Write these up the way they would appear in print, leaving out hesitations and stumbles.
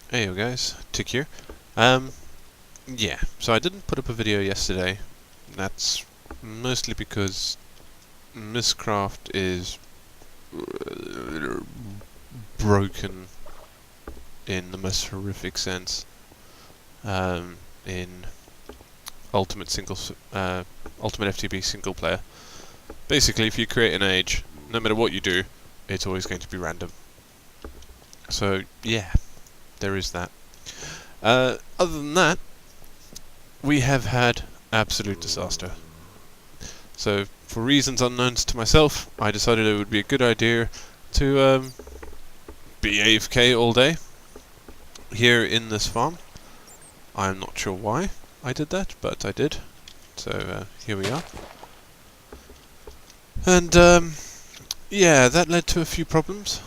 Hey yo guys, Tic here. Yeah, so I didn't put up a video yesterday. That's mostly because Mistcraft is broken in the most horrific sense. In Ultimate Ultimate FTB single player. Basically, if you create an age, no matter what you do, it's always going to be random. So yeah, there is that. Other than that, we have had absolute disaster. So, for reasons unknown to myself, I decided it would be a good idea to be AFK all day here in this farm. I'm not sure why I did that, but I did. So here we are. And yeah, that led to a few problems.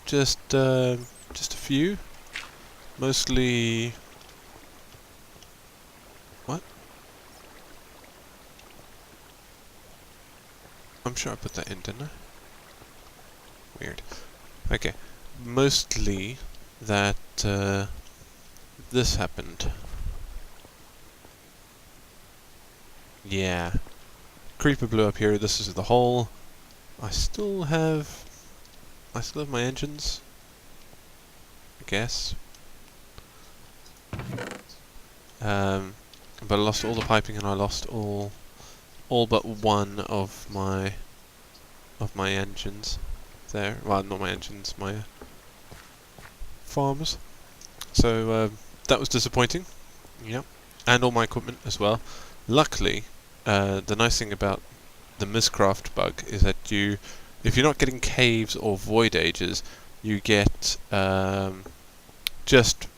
Just a few. Mostly. What? I'm sure I put that in, didn't I? Weird. Okay. Mostly that this happened. Yeah. Creeper blew up here. This is the hole. I still have my engines, I guess. But I lost all the piping and I lost all but one of my engines there. Well, not my engines, my farms. So that was disappointing. Yep. And all my equipment as well. Luckily, the nice thing about the Mistcraft bug is that if you're not getting caves or void ages, you get just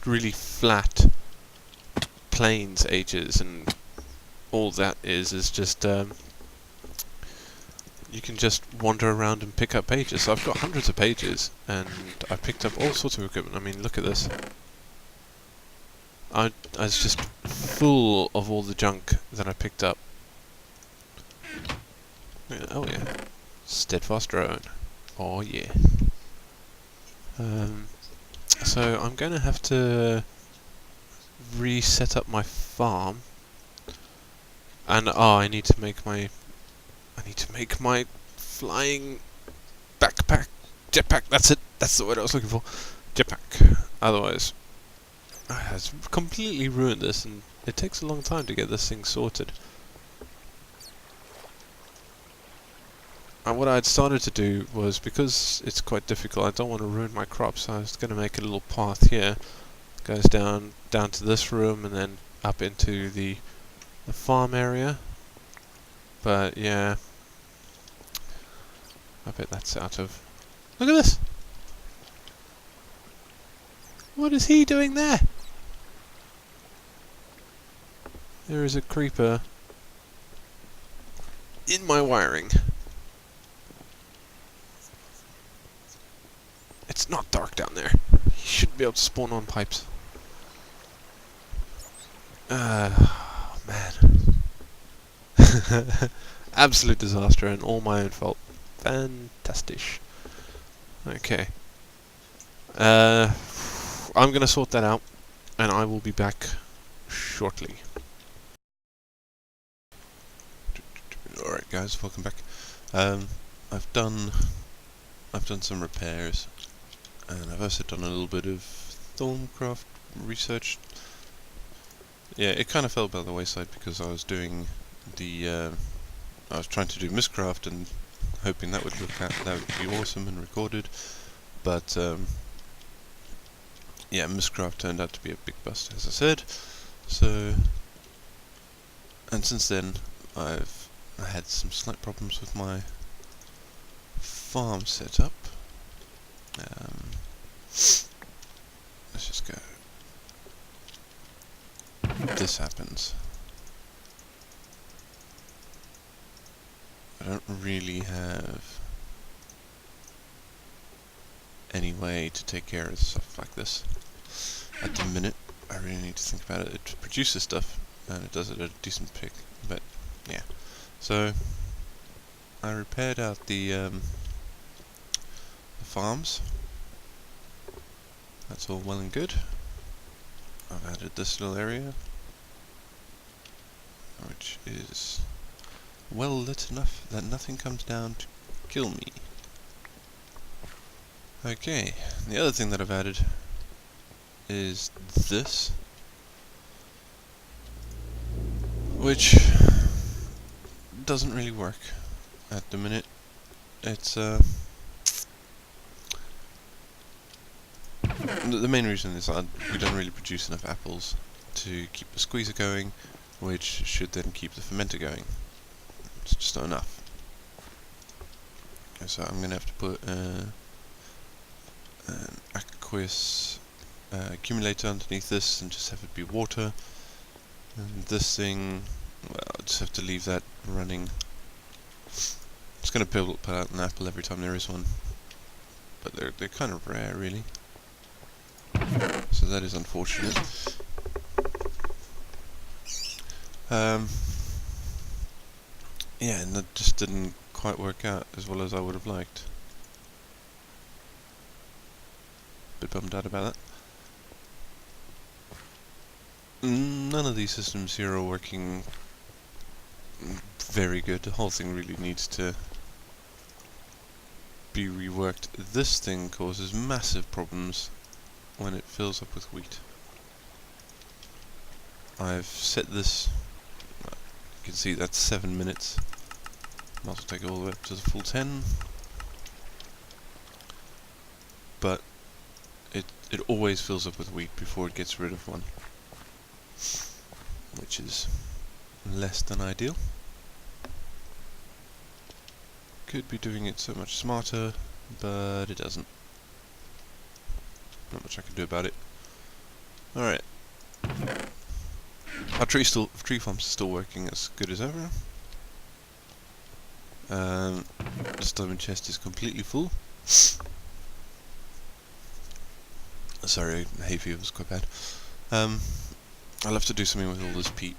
really flat plains ages, and all that is just you can just wander around and pick up pages. So I've got hundreds of pages, and I've picked up all sorts of equipment. I mean, look at this. I was just full of all the junk that I picked up. Oh yeah, steadfast drone. Oh yeah. So I'm going to have to reset up my farm, and I need to make my flying backpack jetpack. That's it. That's the word I was looking for. Jetpack. Otherwise, it's completely ruined this, and it takes a long time to get this thing sorted. And what I'd started to do was, because it's quite difficult, I don't want to ruin my crops, so I was going to make a little path here. It goes down to this room and then up into the farm area. But yeah, I bet that's out of... Look at this! What is he doing there? There is a creeper in my wiring. It's not dark down there. He should be able to spawn on pipes. Oh, man. Absolute disaster and all my own fault. Fantastic. Okay. I'm gonna sort that out, and I will be back shortly. Alright guys, welcome back. I've done some repairs, and I've also done a little bit of Thorncraft research. Yeah, it kind of fell by the wayside because I was doing I was trying to do Mistcraft and hoping that would be awesome and recorded, but yeah, Mistcraft turned out to be a big bust, as I said. So, and since then I had some slight problems with my farm setup. Let's just go. This happens. I don't really have any way to take care of stuff like this at the minute. I really need to think about it. It produces stuff, and it does it at a decent pick, but yeah. So I repaired out the farms, That's all well and good. I've added this little area, which is well lit enough that nothing comes down to kill me. Okay, the other thing that I've added is this, which doesn't really work at the minute. It's the main reason is that we don't really produce enough apples to keep the squeezer going, which should then keep the fermenter going. It's just not enough. Okay, so I'm going to have to put an aqueous accumulator underneath this and just have it be water. And this thing, well, I'll just have to leave that running. It's going to put out an apple every time there is one, but they're kind of rare, really. So that is unfortunate. Yeah, and that just didn't quite work out as well as I would have liked. Bit bummed out about that. None of these systems here are working very good. The whole thing really needs to be reworked. This thing causes massive problems when it fills up with wheat. I've set this, you can see that's 7 minutes. Might as well take it all the way up to the full 10. But it always fills up with wheat before it gets rid of one, which is less than ideal. Could be doing it so much smarter, but it doesn't. Not much I can do about it. Alright. Our tree farm's still working as good as ever. This diamond chest is completely full. Sorry, hay fever was quite bad. I'll have to do something with all this peat.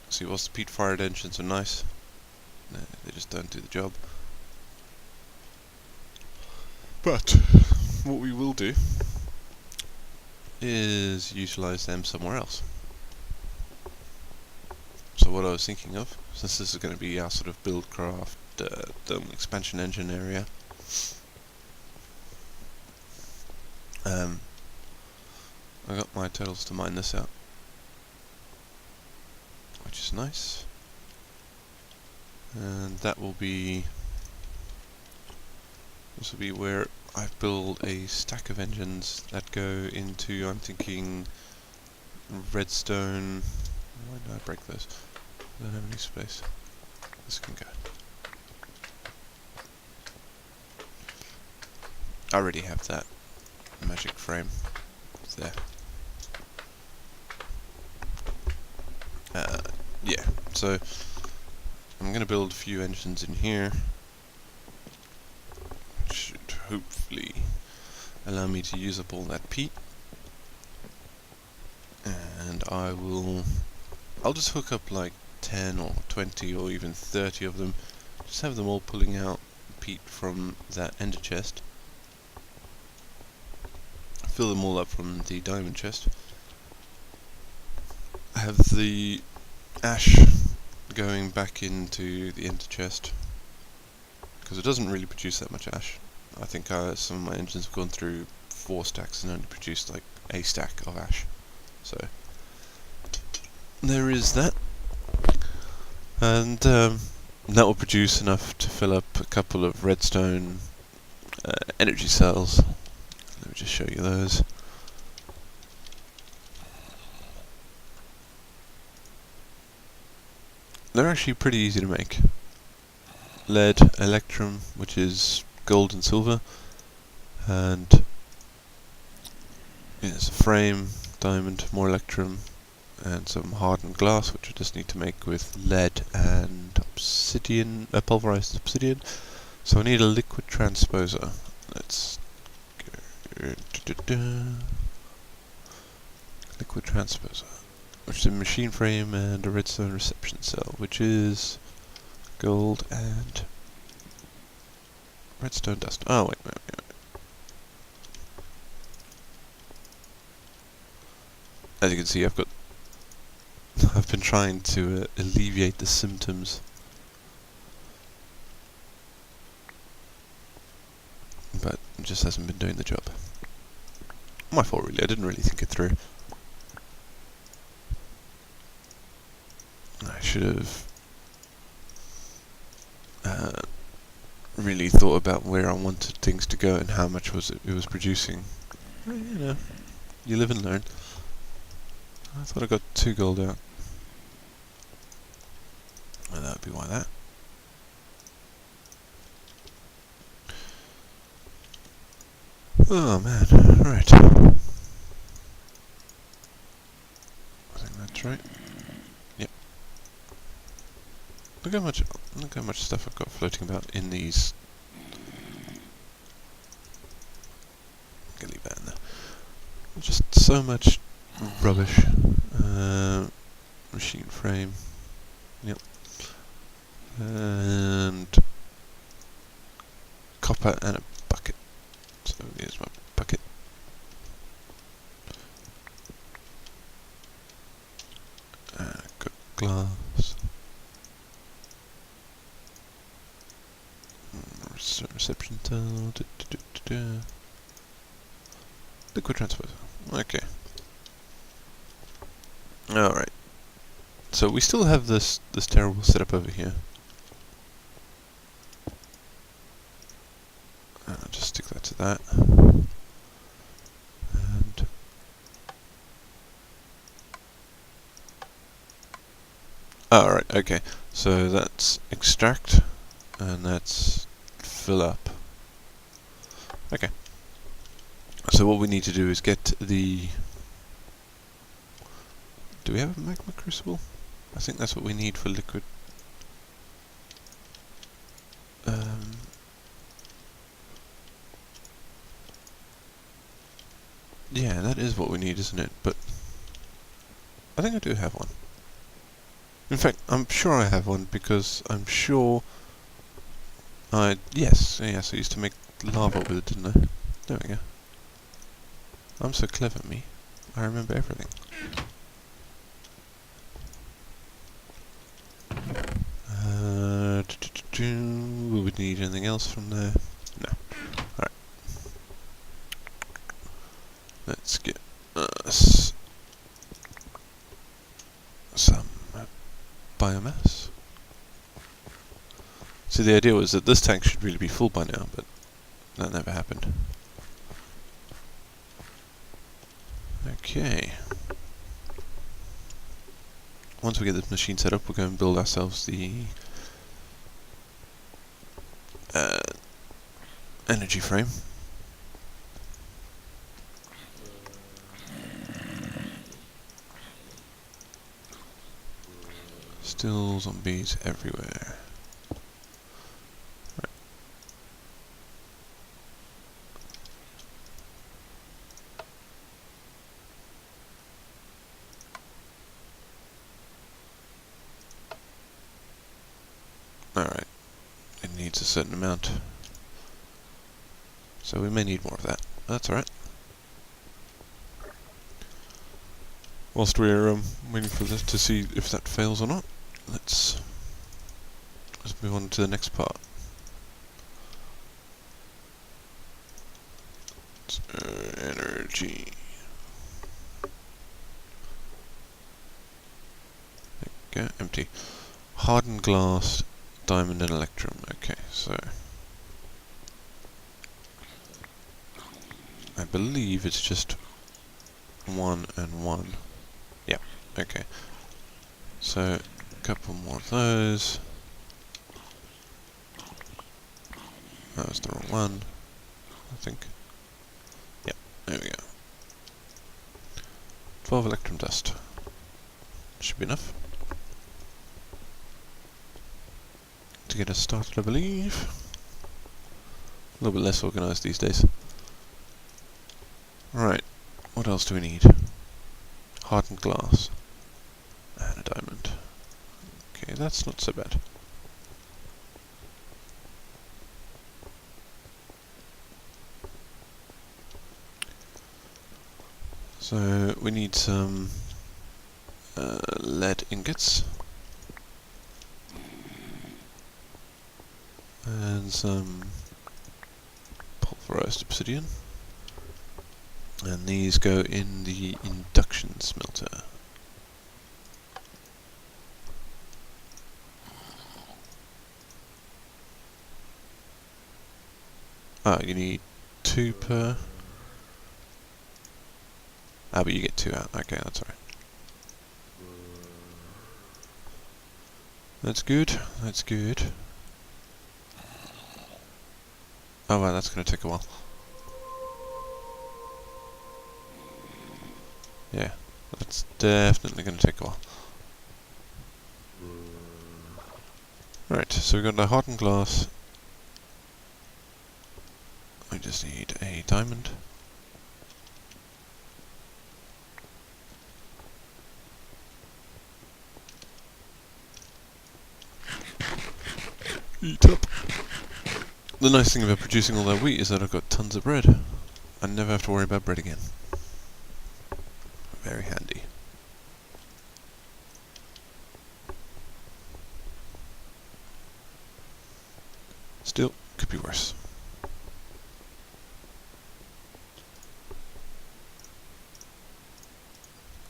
See, whilst the peat-fired engines are nice, they just don't do the job. But what we will do is utilise them somewhere else. So what I was thinking of, since this is going to be our sort of buildcraft thermal expansion engine area, I got my turtles to mine this out, which is nice. And that will be, this will be where I build a stack of engines that go into, I'm thinking, redstone. Why did I break those? I don't have any space. This can go. I already have that magic frame. It's there. Yeah, so I'm going to build a few engines in here. Should hopefully allow me to use up all that peat. And I'll just hook up like 10 or 20 or even 30 of them. Just have them all pulling out peat from that ender chest. Fill them all up from the diamond chest. Have the ash going back into the ender chest, because it doesn't really produce that much ash. I think some of my engines have gone through 4 stacks and only produced like a stack of ash. So there is that, and that will produce enough to fill up a couple of redstone energy cells. Let me just show you those. They're actually pretty easy to make. Lead, electrum, which is gold and silver, and it's a frame, diamond, more electrum, and some hardened glass, which I just need to make with lead and obsidian, pulverized obsidian. So I need a liquid transposer. Let's go. Liquid transposer, which is a machine frame and a redstone reception cell, which is gold and redstone dust. Oh wait. as you can see, I've been trying to alleviate the symptoms, but it just hasn't been doing the job. My fault, really. I didn't really think it through. I should have really thought about where I wanted things to go and how much it was producing. Well, you know, you live and learn. I thought I got 2 gold out. Well, that would be why that. Oh man, right. I think that's right. Yep. Look how much stuff I've got floating about in these. I'm gonna leave that in there. Just so much rubbish. Machine frame. Yep. And copper and a bucket. So here's my bucket. Got glass. Reception tile. Liquid transfer. Okay. Alright. So we still have this terrible setup over here. And I'll just stick that to that. And alright, okay. So that's extract and that's fill up. Okay. So what we need to do is get the... Do we have a magma crucible? I think that's what we need for liquid. Yeah, that is what we need, isn't it? But I think I do have one. In fact, I'm sure I have one because I'm sure yes, I used to make lava with it, didn't I? There we go. I'm so clever, me. I remember everything. Will we need anything else from there? No. Alright. Let's get us some biomass. So the idea was that this tank should really be full by now, but that never happened. Okay. Once we get this machine set up, we'll go and build ourselves the energy frame. Still zombies everywhere. Right. Alright. It needs a certain amount. So we may need more of that. That's alright. Whilst we're waiting for this to see if that fails or not, let's move on to the next part. Energy. There we go, empty. Hardened glass, diamond and electrum. Okay, so I believe it's just 1 and 1. Yeah, okay. So a couple more of those. That was the wrong one, I think. Yep, there we go. 12 electrum dust. Should be enough to get us started, I believe. A little bit less organised these days. Right, what else do we need? Hardened glass. And a diamond. Okay, that's not so bad. So we need some lead ingots and some pulverized obsidian, and these go in the induction smelter. Ah, you need 2 per. Ah, but you get 2 out. Okay, that's alright. That's good. That's good. Oh wow, that's gonna take a while. Yeah, that's definitely gonna take a while. Right, so we've got the hardened glass. I just need a diamond. Eat up. The nice thing about producing all that wheat is that I've got tons of bread. I never have to worry about bread again. Very handy. Still, could be worse.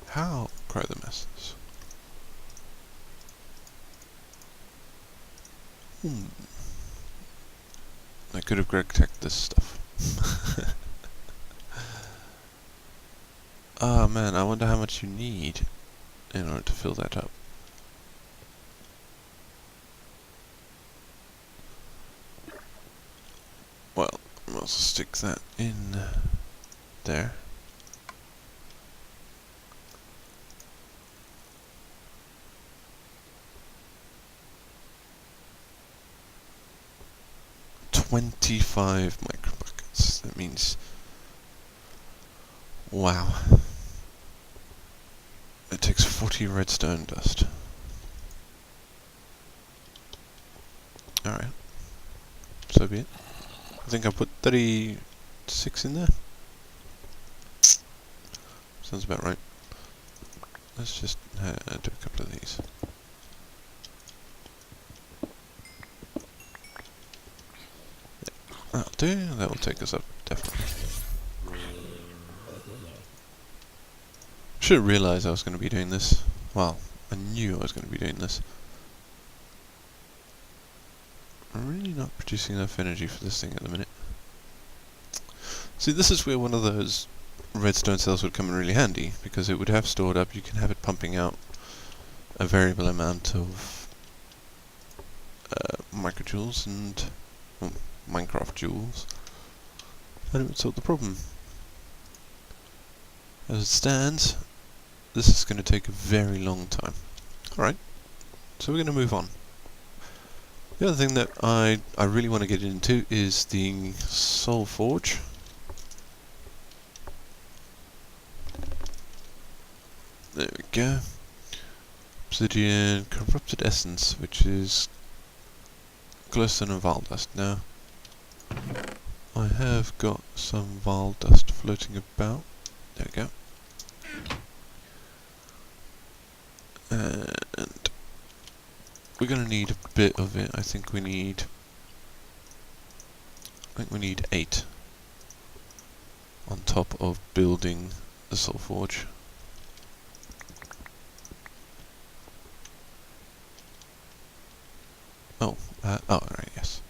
How cry the masses? I could have Greg teched this stuff. Ah man, I wonder how much you need in order to fill that up. Well, I'll also stick that in there. $25 microbuckets. That means, wow. It takes 40 redstone dust. Alright. So be it. I think I put 36 in there. Sounds about right. Let's just do a couple of these. That'll do. That will take us up, definitely. Should have realised I was going to be doing this. Well, I knew I was going to be doing this. I'm really not producing enough energy for this thing at the minute. See, this is where one of those redstone cells would come in really handy, because it would have stored up, you can have it pumping out a variable amount of microjoules and Minecraft joules, and it would solve the problem. As it stands, this is going to take a very long time. Alright, so we're going to move on. The other thing that I really want to get into is the Soul Forge. There we go. Obsidian, corrupted essence, which is glowstone and vile dust. Now, I have got some vile dust floating about. There we go. And we're going to need a bit of it. I think we need 8 on top of building the Soul Forge. Oh, right, yes.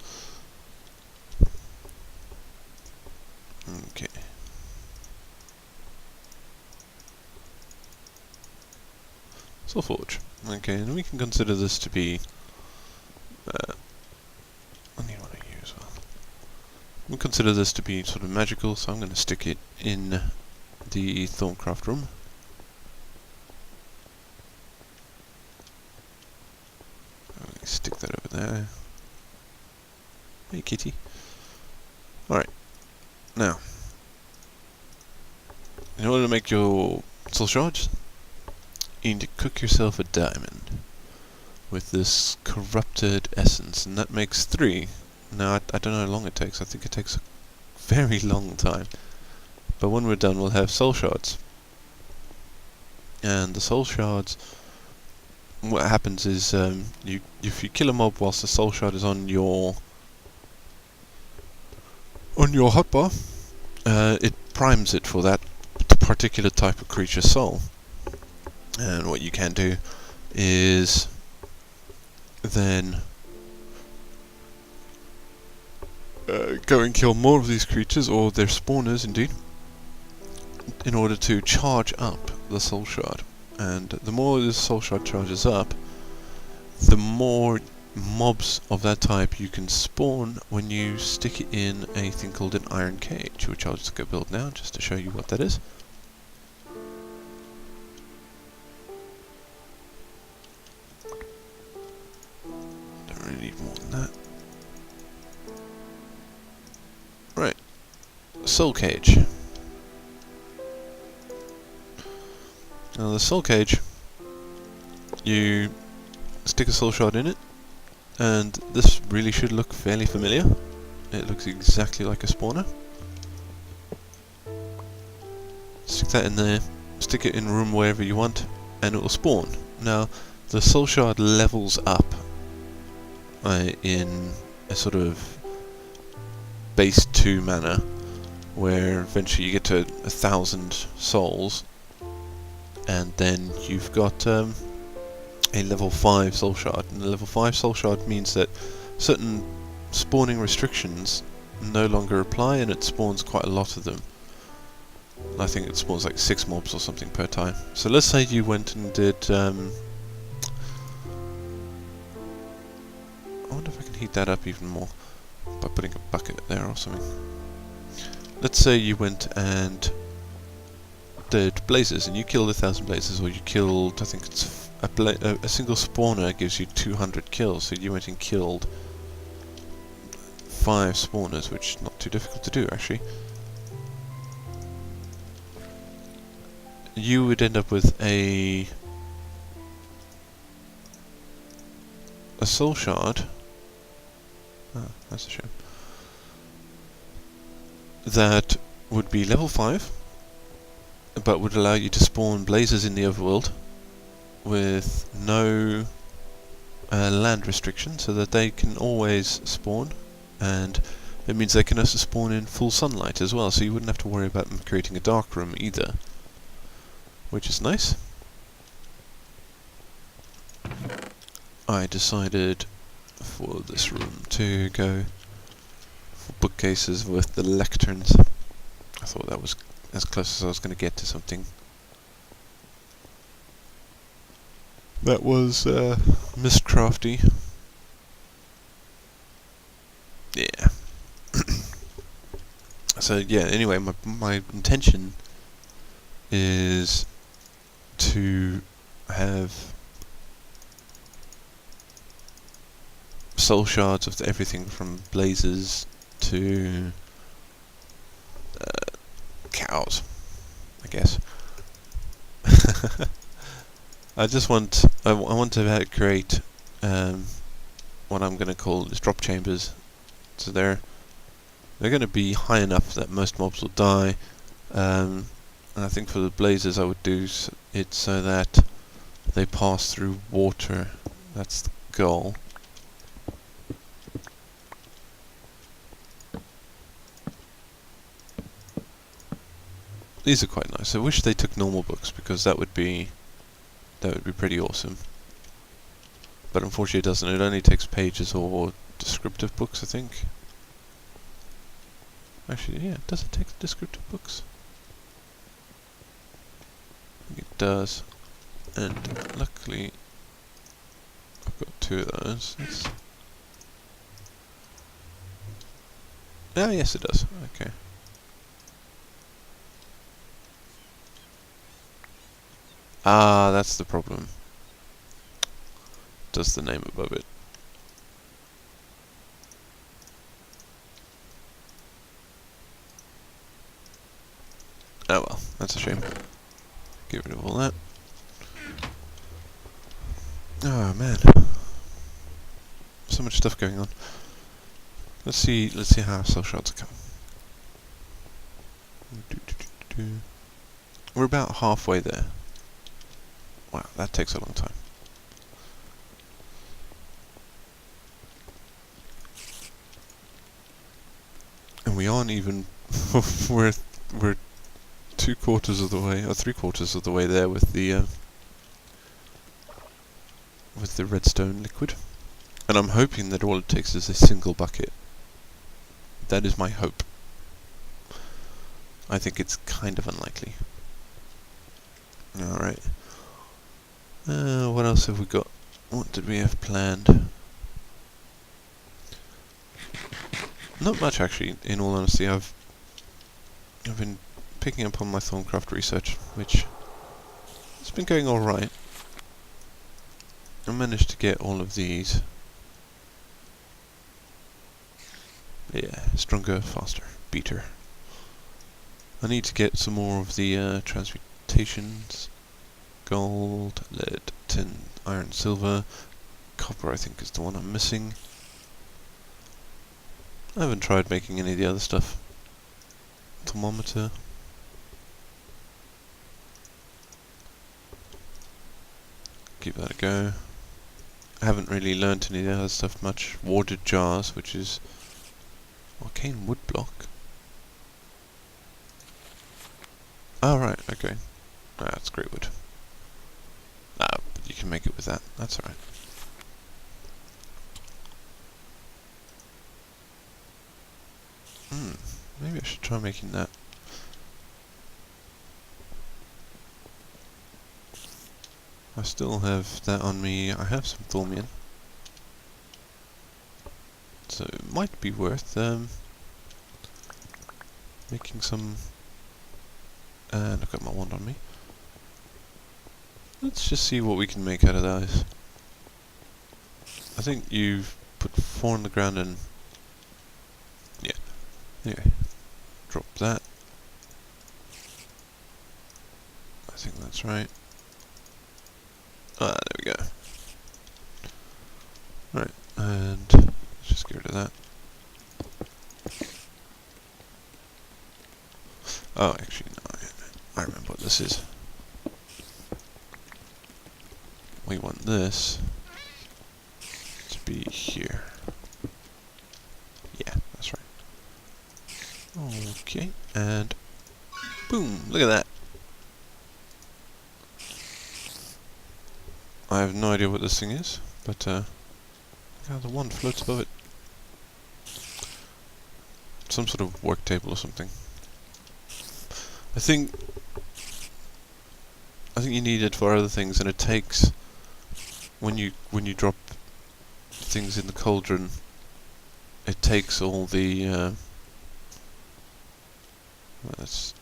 Okay. Soul Forge. Okay, and we can consider this to be. I need one of you as well. We'll consider this to be sort of magical, so I'm going to stick it in the Thorncraft room. Stick that over there. Hey, kitty. Alright. Now, in order to make your soul shards, you need to cook yourself a diamond with this corrupted essence, and that makes 3. Now, I don't know how long it takes. I think it takes a very long time. But when we're done, we'll have soul shards. And the soul shards, what happens is if you kill a mob whilst the soul shard is on your hotbar, it primes it for that particular type of creature's soul. And what you can do is then go and kill more of these creatures, or their spawners indeed, in order to charge up the soul shard. And the more the soul shard charges up, the more mobs of that type you can spawn when you stick it in a thing called an iron cage, which I'll just go build now just to show you what that is. Don't really need more than that. Right, soul cage. Now the soul cage, you stick a soul shard in it, and this really should look fairly familiar. It looks exactly like a spawner. Stick that in there, stick it in a room wherever you want, and it will spawn. Now, the soul shard levels up in a sort of base 2 manner, where eventually you get to 1,000 souls, and then you've got a level 5 soul shard. And the level 5 soul shard means that certain spawning restrictions no longer apply, and it spawns quite a lot of them. I think it spawns like 6 mobs or something per time. So let's say you went and did I wonder if I can heat that up even more by putting a bucket there or something. Let's say you went and did blazes, and you killed 1,000 blazes, or you killed, I think it's a single spawner gives you 200 kills, so you went and killed 5 spawners, which is not too difficult to do actually. You would end up with a soul shard. Ah, that's a shame. That would be level 5, but would allow you to spawn blazes in the overworld with no land restriction, so that they can always spawn, and it means they can also spawn in full sunlight as well, so you wouldn't have to worry about them creating a dark room either, which is nice. I decided for this room to go for bookcases with the lecterns. I thought that was as close as I was going to get to something that was Mistcrafty. Yeah. So yeah, anyway, my intention is to have soul shards of everything from blazes to cows, I guess. I want to create what I'm going to call is drop chambers. So they're going to be high enough that most mobs will die. And I think for the blazes I would do it so that they pass through water. That's the goal. These are quite nice. I wish they took normal books, because that would be pretty awesome. But unfortunately it doesn't. It only takes pages or descriptive books, I think. Actually, yeah, does it take descriptive books? I think it does. And luckily I've got 2 of those. Ah, yes it does. Okay. Ah, that's the problem. Does the name above it. Oh well, that's a shame. Get rid of all that. Oh man. So much stuff going on. Let's see how soul shards come. We're about halfway there. Wow, that takes a long time. And we aren't even... we're 2/4 of the way, or 3/4 of the way there with the redstone liquid. And I'm hoping that all it takes is a single bucket. That is my hope. I think it's kind of unlikely. Alright. What else have we got? What did we have planned? Not much, actually, in all honesty. I've been picking up on my Thorncraft research, which has been going alright. I managed to get all of these. Yeah, stronger, faster, beater. I need to get some more of the transmutations. Gold, lead, tin, iron, silver. Copper, I think, is the one I'm missing. I haven't tried making any of the other stuff. Thermometer. Give that a go. I haven't really learnt any of the other stuff much. Warded jars, which is arcane wood block. Oh right, okay. Ah, that's great wood. Ah, but you can make it with that. That's alright. Maybe I should try making that. I still have that on me. I have some thormium. So it might be worth making some... And I've got my wand on me. Let's just see what we can make out of those. I think you've put 4 on the ground and... Yeah. Anyway. Drop that. I think that's right. Ah, there we go. Right, and let's just get rid of that. Oh, actually, no, I remember what this is. We want this to be here. Yeah, that's right. Okay, and boom, look at that. I have no idea what this thing is, but look how the wand floats above it. Some sort of work table or something. I think you need it for other things, and it takes when you drop things in the cauldron, it takes all the let's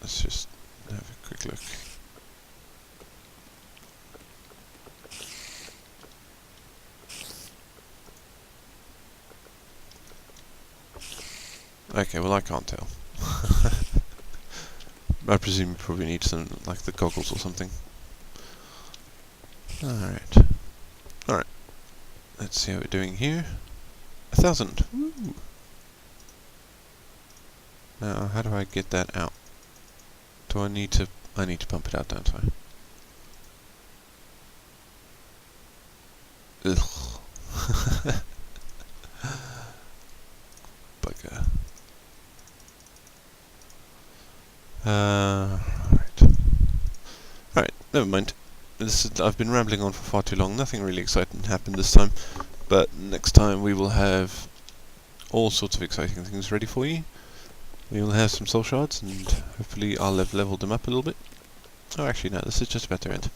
just have a quick look. Okay, well I can't tell. I presume you probably need some, like the goggles or something. Alright. Alright. Let's see how we're doing here. 1,000! Woo! Now, how do I get that out? Do I need to pump it out, don't I? Ugh. Bugger. Right, never mind. I've been rambling on for far too long. Nothing really exciting happened this time, but next time we will have all sorts of exciting things ready for you. We will have some soul shards, and hopefully I'll have leveled them up a little bit. Oh, actually no, this is just about to end.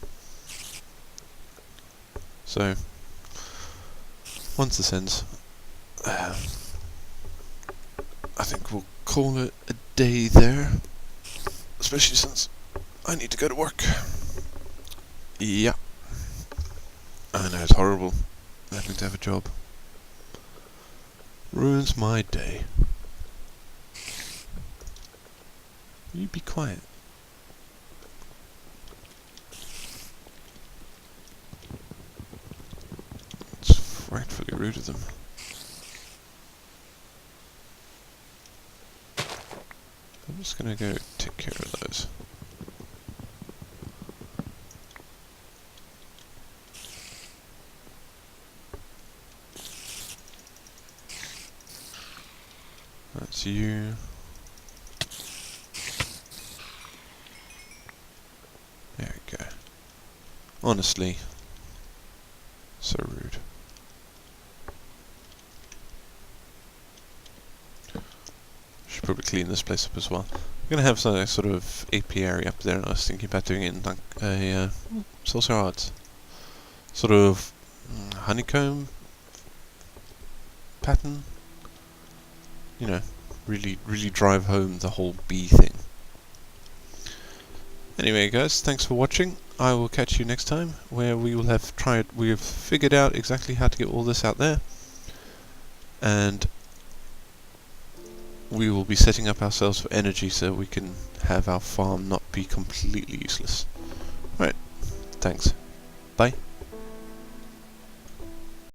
So, once this ends, I think we'll call it a day there. Especially since I need to go to work. Yeah. I know, it's horrible having to have a job. Ruins my day. Will you be quiet? It's frightfully rude of them. I'm just gonna go take care of those. That's you. There we go. Honestly, so rude. Should probably clean this place up as well. I'm gonna have some sort of apiary up there, and I was thinking about doing it in like a it's also hard, sort of honeycomb pattern. You know, really drive home the whole bee thing. Anyway, guys, thanks for watching. I will catch you next time, where we've figured out exactly how to get all this out there, and we will be setting up ourselves for energy so we can have our farm not be completely useless. Right, thanks. Bye.